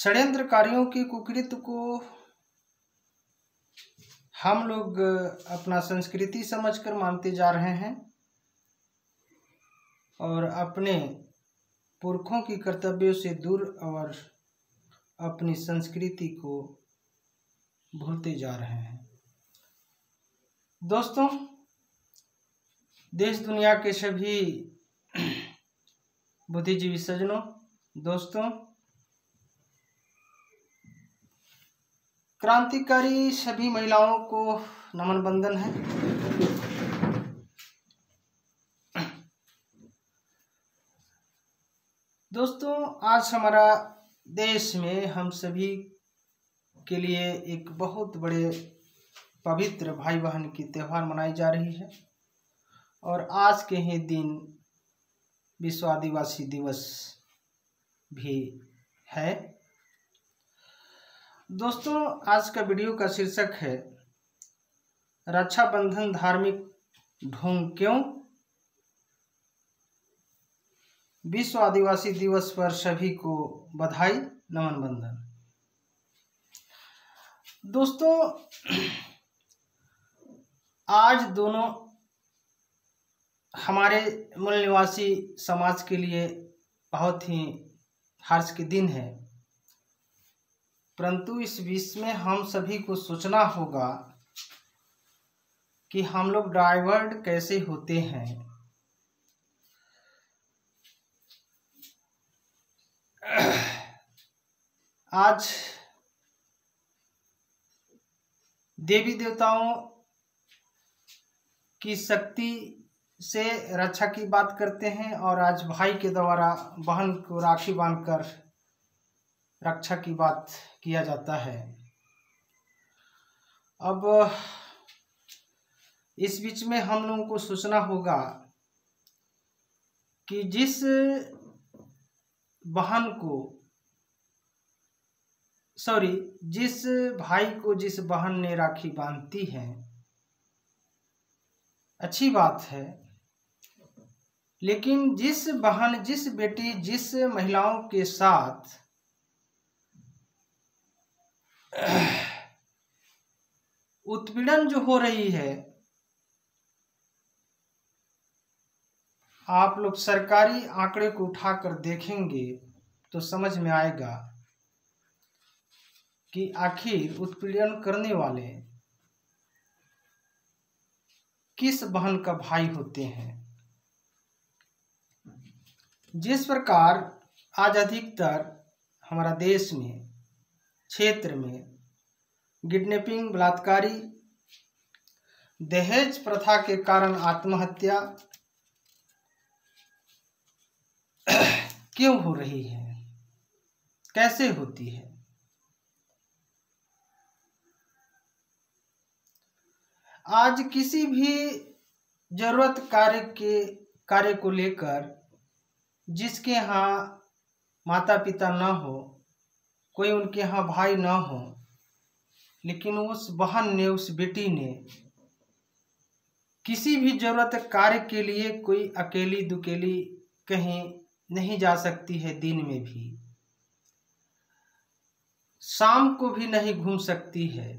षड्यंत्रकारियों के कुकृत्य को हम लोग अपना संस्कृति समझकर मानते जा रहे हैं और अपने पुरखों की कर्तव्यों से दूर और अपनी संस्कृति को भूलते जा रहे हैं। दोस्तों, देश दुनिया के सभी बुद्धिजीवी सज्जनों, दोस्तों, क्रांतिकारी सभी महिलाओं को नमन बंदन है। दोस्तों, आज हमारा देश में हम सभी के लिए एक बहुत बड़े पवित्र भाई बहन की त्यौहार मनाई जा रही है और आज के ही दिन विश्व आदिवासी दिवस भी है। दोस्तों, आज का वीडियो का शीर्षक है रक्षाबंधन धार्मिक ढोंग क्यों। विश्व आदिवासी दिवस पर सभी को बधाई, नमन बंदन। दोस्तों, आज दोनों हमारे मूल निवासी समाज के लिए बहुत ही हर्ष के दिन है, परंतु इस विषय में हम सभी को सोचना होगा कि हम लोग डाइवर्ट कैसे होते हैं। आज देवी देवताओं की शक्ति से रक्षा की बात करते हैं और आज भाई के द्वारा बहन को राखी बांधकर रक्षा की बात किया जाता है। अब इस बीच में हम लोगों को सोचना होगा कि जिस भाई को जिस बहन ने राखी बांधती है, अच्छी बात है, लेकिन जिस बहन, जिस बेटी, जिस महिलाओं के साथ उत्पीड़न जो हो रही है, आप लोग सरकारी आंकड़े को उठाकर देखेंगे तो समझ में आएगा कि आखिर उत्पीड़न करने वाले किस बहन का भाई होते हैं। जिस प्रकार आज अधिकतर हमारा देश में क्षेत्र में किडनैपिंग, बलात्कारी, दहेज प्रथा के कारण आत्महत्या क्यों हो रही है, कैसे होती है। आज किसी भी जरूरत कार्य को लेकर जिसके यहाँ माता पिता न हो, कोई उनके यहाँ भाई न हो, लेकिन उस बहन ने, उस बेटी ने किसी भी जरूरत कार्य के लिए कोई अकेली दुकेली कहीं नहीं जा सकती है, दिन में भी, शाम को भी नहीं घूम सकती है।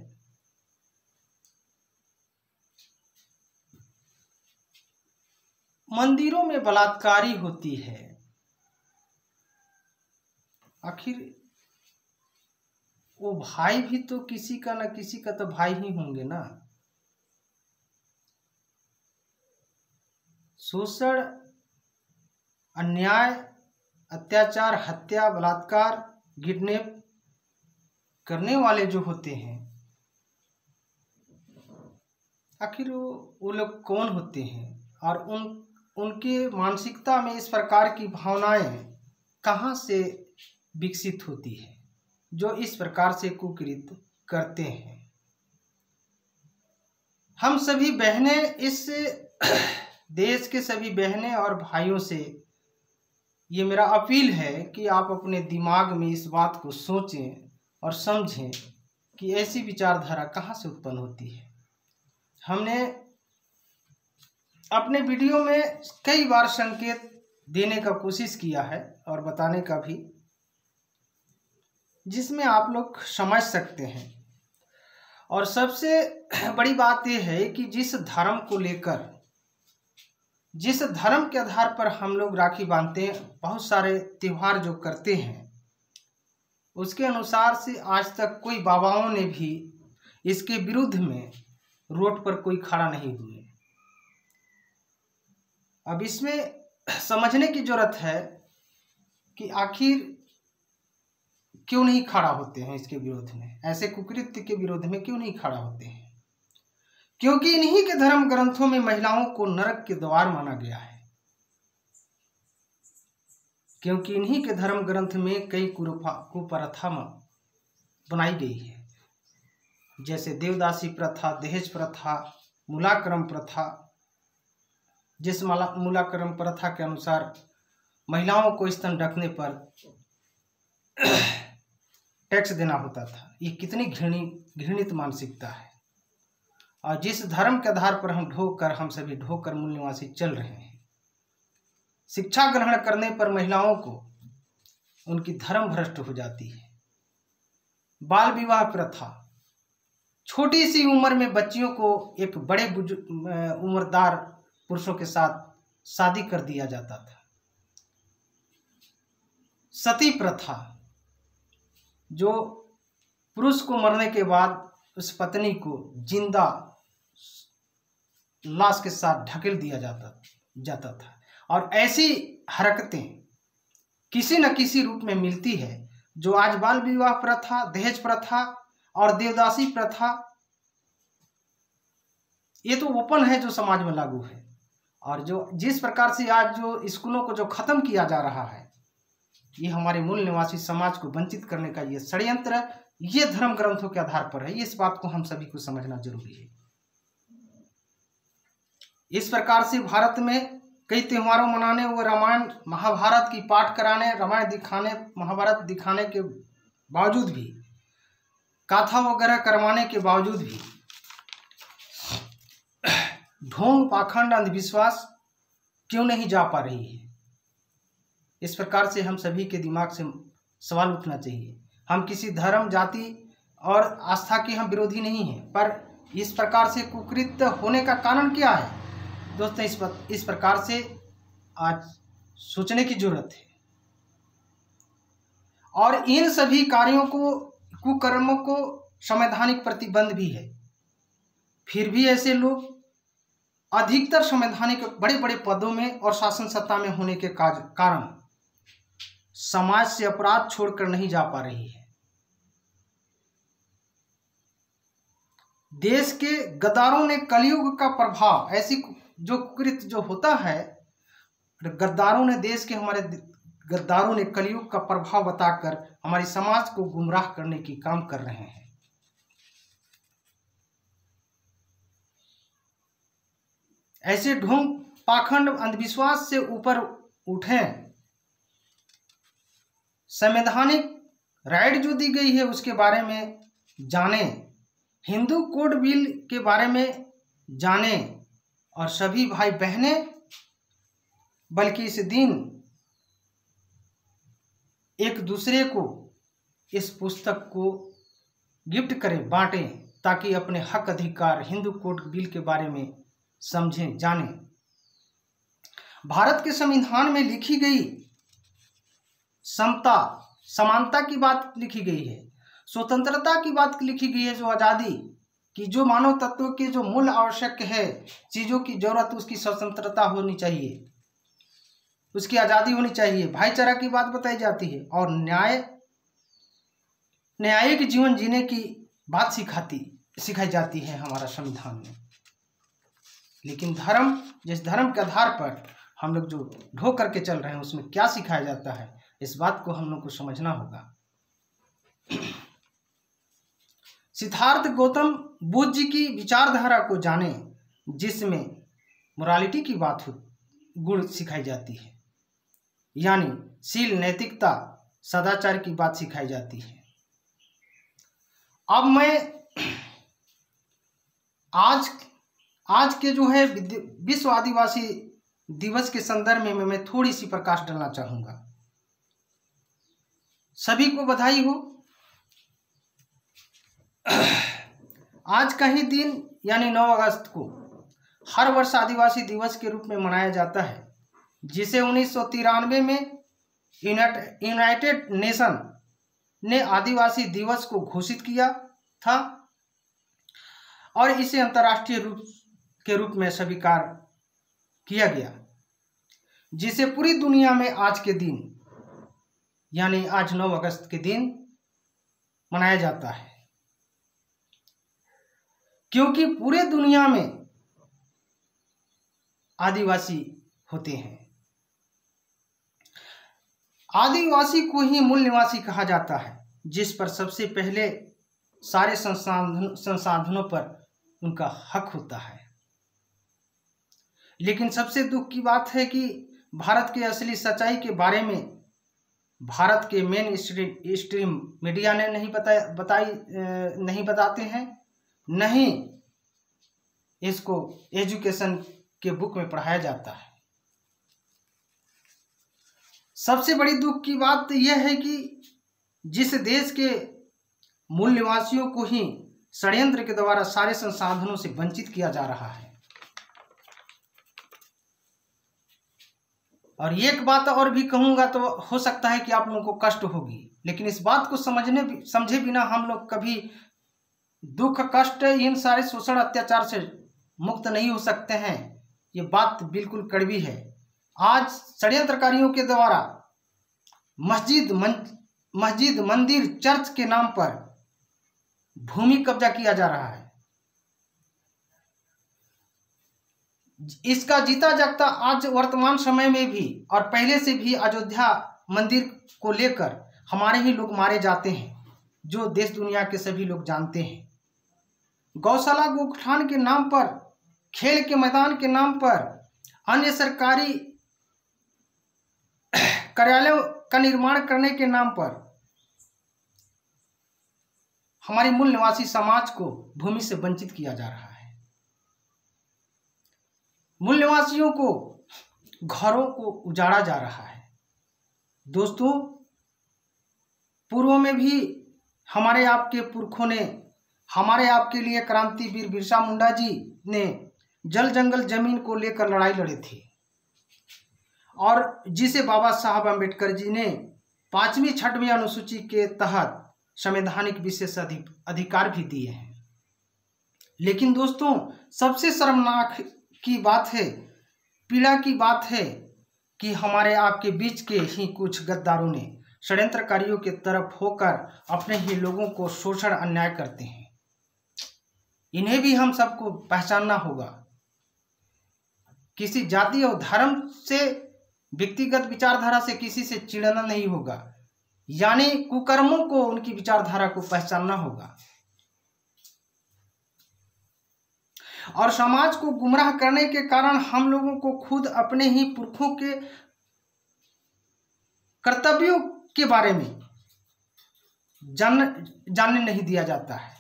मंदिरों में बलात्कारी होती है। आखिर वो भाई भी तो किसी का न किसी का तो भाई ही होंगे ना। शोषण, अन्याय, अत्याचार, हत्या, बलात्कार, किडनैप करने वाले जो होते हैं, आखिर वो लोग कौन होते हैं और उनके मानसिकता में इस प्रकार की भावनाएं कहाँ से विकसित होती है जो इस प्रकार से कुकृत्य करते हैं। हम सभी बहनें, इस देश के सभी बहनें और भाइयों से ये मेरा अपील है कि आप अपने दिमाग में इस बात को सोचें और समझें कि ऐसी विचारधारा कहाँ से उत्पन्न होती है। हमने अपने वीडियो में कई बार संकेत देने का कोशिश किया है और बताने का भी, जिसमें आप लोग समझ सकते हैं। और सबसे बड़ी बात यह है कि जिस धर्म को लेकर, जिस धर्म के आधार पर हम लोग राखी बांधते हैं, बहुत सारे त्योहार जो करते हैं, उसके अनुसार से आज तक कोई बाबाओं ने भी इसके विरुद्ध में रोड पर कोई खड़ा नहीं हुए। अब इसमें समझने की जरूरत है कि आखिर क्यों नहीं खड़ा होते हैं इसके विरोध में, ऐसे कुकृत्य के विरोध में क्यों नहीं खड़ा होते हैं? क्योंकि इन्हीं के धर्म ग्रंथों में महिलाओं को नरक के द्वार माना गया है। क्योंकि इन्हीं के धर्म ग्रंथ में कई कुप्रथा बनाई गई है, जैसे देवदासी प्रथा, दहेज प्रथा, मूलाक्रम प्रथा। जिस मूलाक्रम प्रथा के अनुसार महिलाओं को स्तन ढकने पर टैक्स देना होता था। ये कितनी घृणित मानसिकता है। और जिस धर्म के आधार पर हम सभी ढोकर मूल निवासी चल रहे हैं, शिक्षा ग्रहण करने पर महिलाओं को उनकी धर्म भ्रष्ट हो जाती है। बाल विवाह प्रथा, छोटी सी उम्र में बच्चियों को एक बड़े उम्रदार पुरुषों के साथ शादी कर दिया जाता था। सती प्रथा, जो पुरुष को मरने के बाद उस पत्नी को जिंदा लाश के साथ ढकेल दिया जाता था। और ऐसी हरकतें किसी न किसी रूप में मिलती है, जो आज बाल विवाह प्रथा, दहेज प्रथा और देवदासी प्रथा, ये तो ओपन है जो समाज में लागू है। और जो जिस प्रकार से आज जो स्कूलों को जो खत्म किया जा रहा है, ये हमारे मूल निवासी समाज को वंचित करने का ये षड्यंत्र, ये धर्म ग्रंथों के आधार पर है। इस बात को हम सभी को समझना जरूरी है। इस प्रकार से भारत में कई त्योहारों मनाने व रामायण महाभारत की पाठ कराने, रामायण दिखाने, महाभारत दिखाने के बावजूद भी, गाथा वगैरह करवाने के बावजूद भी ढोंग, पाखंड, अंधविश्वास क्यों नहीं जा पा रही है? इस प्रकार से हम सभी के दिमाग से सवाल उठना चाहिए। हम किसी धर्म, जाति और आस्था के हम विरोधी नहीं हैं, पर इस प्रकार से कुकृत्य होने का कारण क्या है दोस्तों? इस प्रकार से आज सोचने की जरूरत है। और इन सभी कार्यों को, कुकर्मों को संवैधानिक प्रतिबंध भी है। फिर भी ऐसे लोग अधिकतर संवैधानिक बड़े बड़े पदों में और शासन सत्ता में होने के कारण समाज से अपराध छोड़कर नहीं जा पा रही है। देश के गद्दारों ने कलयुग का प्रभाव, ऐसी जो कुकृत्य जो होता है, गद्दारों ने देश के हमारे गद्दारों ने कलयुग का प्रभाव बताकर हमारे समाज को गुमराह करने की काम कर रहे हैं। ऐसे ढोंग, पाखंड, अंधविश्वास से ऊपर उठें। संवैधानिक राइट जो दी गई है उसके बारे में जाने, हिंदू कोड बिल के बारे में जाने, और सभी भाई बहनें बल्कि इस दिन एक दूसरे को इस पुस्तक को गिफ्ट करें, बांटें, ताकि अपने हक अधिकार हिंदू कोड बिल के बारे में समझें, जानें। भारत के संविधान में लिखी गई समता, समानता की बात लिखी गई है, स्वतंत्रता की बात लिखी गई है, जो आज़ादी की, जो मानव तत्व के जो मूल आवश्यक है चीज़ों की जरूरत, उसकी स्वतंत्रता होनी चाहिए, उसकी आज़ादी होनी चाहिए, भाईचारा की बात बताई जाती है, और न्यायिक जीवन जीने की बात सिखाई जाती है हमारा संविधान में। लेकिन धर्म, जिस धर्म के आधार पर हम लोग जो ढो करके चल रहे हैं, उसमें क्या सिखाया जाता है, इस बात को हम लोग को समझना होगा। सिद्धार्थ गौतम बुद्ध जी की विचारधारा को जाने, जिसमें मोरालिटी की बात गुण सिखाई जाती है, यानी शील, नैतिकता, सदाचार की बात सिखाई जाती है। अब मैं आज के जो है विश्व आदिवासी दिवस के संदर्भ में मैं थोड़ी सी प्रकाश डालना चाहूँगा। सभी को बधाई हो आज का ही दिन यानी 9 अगस्त को हर वर्ष आदिवासी दिवस के रूप में मनाया जाता है, जिसे 1993 में यूनाइटेड नेशन ने आदिवासी दिवस को घोषित किया था और इसे अंतर्राष्ट्रीय के रूप में स्वीकार किया गया, जिसे पूरी दुनिया में आज के दिन यानी आज 9 अगस्त के दिन मनाया जाता है, क्योंकि पूरे दुनिया में आदिवासी होते हैं। आदिवासी को ही मूल निवासी कहा जाता है, जिस पर सबसे पहले सारे संसाधनों पर उनका हक होता है। लेकिन सबसे दुख की बात है कि भारत के असली सच्चाई के बारे में भारत के मेन स्ट्रीम मीडिया ने नहीं बताते हैं, नहीं इसको एजुकेशन के बुक में पढ़ाया जाता है। सबसे बड़ी दुख की बात यह है कि जिस देश के मूल निवासियों को ही षड्यंत्र के द्वारा सारे संसाधनों से वंचित किया जा रहा है। और एक बात और भी कहूंगा तो हो सकता है कि आप लोगों को कष्ट होगी, लेकिन इस बात को समझे बिना हम लोग कभी दुख कष्ट इन सारे शोषण अत्याचार से मुक्त नहीं हो सकते हैं। ये बात बिल्कुल कड़वी है। आज षड्यंत्रकारियों के द्वारा मस्जिद मंदिर चर्च के नाम पर भूमि कब्जा किया जा रहा है। इसका जीता जागता आज वर्तमान समय में भी और पहले से भी अयोध्या मंदिर को लेकर हमारे ही लोग मारे जाते हैं, जो देश दुनिया के सभी लोग जानते हैं। गौशाला गोठान के नाम पर, खेल के मैदान के नाम पर, अन्य सरकारी कार्यालयों का निर्माण करने के नाम पर हमारे मूल निवासी समाज को भूमि से वंचित किया जा रहा है। मूल निवासियों को घरों को उजाड़ा जा रहा है। दोस्तों, पूर्व में भी हमारे आपके पुरखों ने हमारे आपके लिए क्रांतिवीर बिरसा मुंडा जी ने जल जंगल जमीन को लेकर लड़ाई लड़ी थी और जिसे बाबा साहब अम्बेडकर जी ने 5वीं 6वीं अनुसूची के तहत संवैधानिक विशेष अधिकार भी दिए हैं। लेकिन दोस्तों, सबसे शर्मनाक की बात है, पीड़ा की बात है कि हमारे आपके बीच के ही कुछ गद्दारों ने षड्यंत्रकारियों के तरफ होकर अपने ही लोगों को शोषण अन्याय करते हैं। इन्हें भी हम सबको पहचानना होगा। किसी जाति और धर्म से, व्यक्तिगत विचारधारा से किसी से चिढ़ना नहीं होगा, यानी कुकर्मों को उनकी विचारधारा को पहचानना होगा और समाज को गुमराह करने के कारण हम लोगों को खुद अपने ही पुरखों के कर्तव्यों के बारे में जानने नहीं दिया जाता है।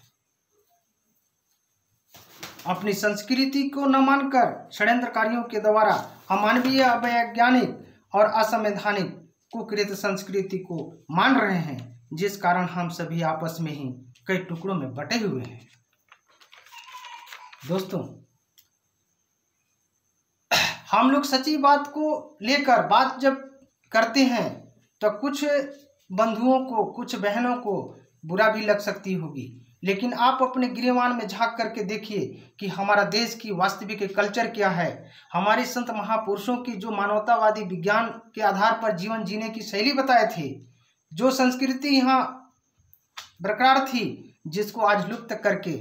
अपनी संस्कृति को न मानकर षड्यंत्रकारियों के द्वारा अमानवीय, अवैज्ञानिक और असंवैधानिक कुकृत संस्कृति को मान रहे हैं, जिस कारण हम सभी आपस में ही कई टुकड़ों में बटे हुए हैं। दोस्तों, हम लोग सच्ची बात को लेकर बात जब करते हैं तो कुछ बंधुओं को, कुछ बहनों को बुरा भी लग सकती होगी, लेकिन आप अपने गिरेबान में झांक करके देखिए कि हमारा देश की वास्तविक कल्चर क्या है। हमारे संत महापुरुषों की जो मानवतावादी विज्ञान के आधार पर जीवन जीने की शैली बताए थे, जो संस्कृति यहाँ बरकरार थी, जिसको आज लुप्त करके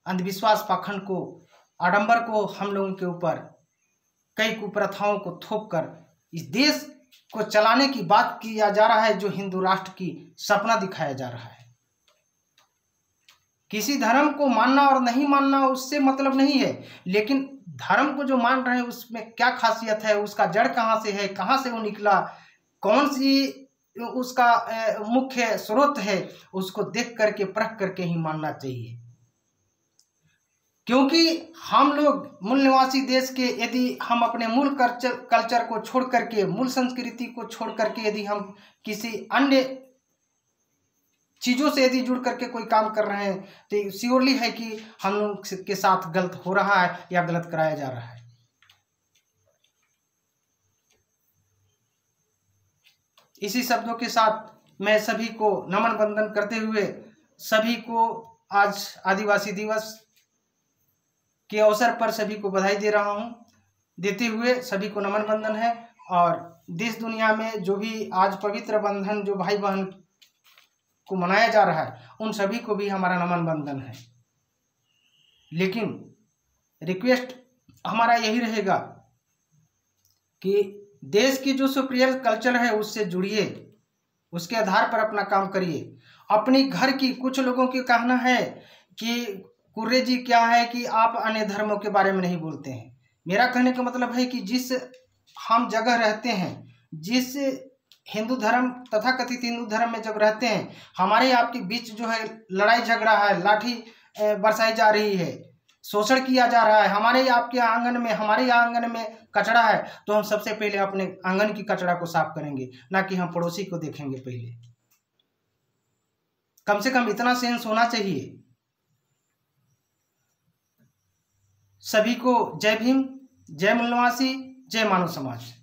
अंधविश्वास, पाखंड को, आडंबर को हम लोगों के ऊपर कई कुप्रथाओं को थोप कर इस देश को चलाने की बात किया जा रहा है, जो हिंदू राष्ट्र की सपना दिखाया जा रहा है। किसी धर्म को मानना और नहीं मानना उससे मतलब नहीं है, लेकिन धर्म को जो मान रहे हैं उसमें क्या खासियत है, उसका जड़ कहाँ से है, कहाँ से वो निकला, कौन सी उसका मुख्य स्रोत है, उसको देख करके, परख करके ही मानना चाहिए। क्योंकि हम लोग मूल निवासी देश के, यदि हम अपने मूल कल्चर को छोड़ करके, मूल संस्कृति को छोड़ करके यदि हम किसी अन्य चीज़ों से यदि जुड़ करके कोई काम कर रहे हैं तो श्योरली है कि हम लोग के साथ गलत हो रहा है या गलत कराया जा रहा है। इसी शब्दों के साथ मैं सभी को नमन वंदन करते हुए सभी को आज आदिवासी दिवस के अवसर पर सभी को बधाई दे रहा हूं। देते हुए सभी को नमन वंदन है। और देश दुनिया में जो भी आज पवित्र बंधन जो भाई बहन को मनाया जा रहा है उन सभी को भी हमारा नमन वंदन है। लेकिन रिक्वेस्ट हमारा यही रहेगा कि देश की जो सुपीरियर कल्चर है उससे जुड़िए, उसके आधार पर अपना काम करिए। अपनी घर की कुछ लोगों की कहना है कि कुर्रे जी क्या है कि आप अन्य धर्मों के बारे में नहीं बोलते हैं। मेरा कहने का मतलब है कि जिस हम जगह रहते हैं, जिस हिंदू धर्म तथा कथित हिंदू धर्म में जब रहते हैं, हमारे आपके बीच जो है लड़ाई झगड़ा है, लाठी बरसाई जा रही है, शोषण किया जा रहा है, हमारे आपके आंगन में, हमारे आंगन में कचरा है, तो हम सबसे पहले अपने आंगन की कचरा को साफ करेंगे, ना कि हम पड़ोसी को देखेंगे। पहले कम से कम इतना सेंस होना चाहिए। सभी को जय भीम, जय मूल निवासी, जय मानव समाज।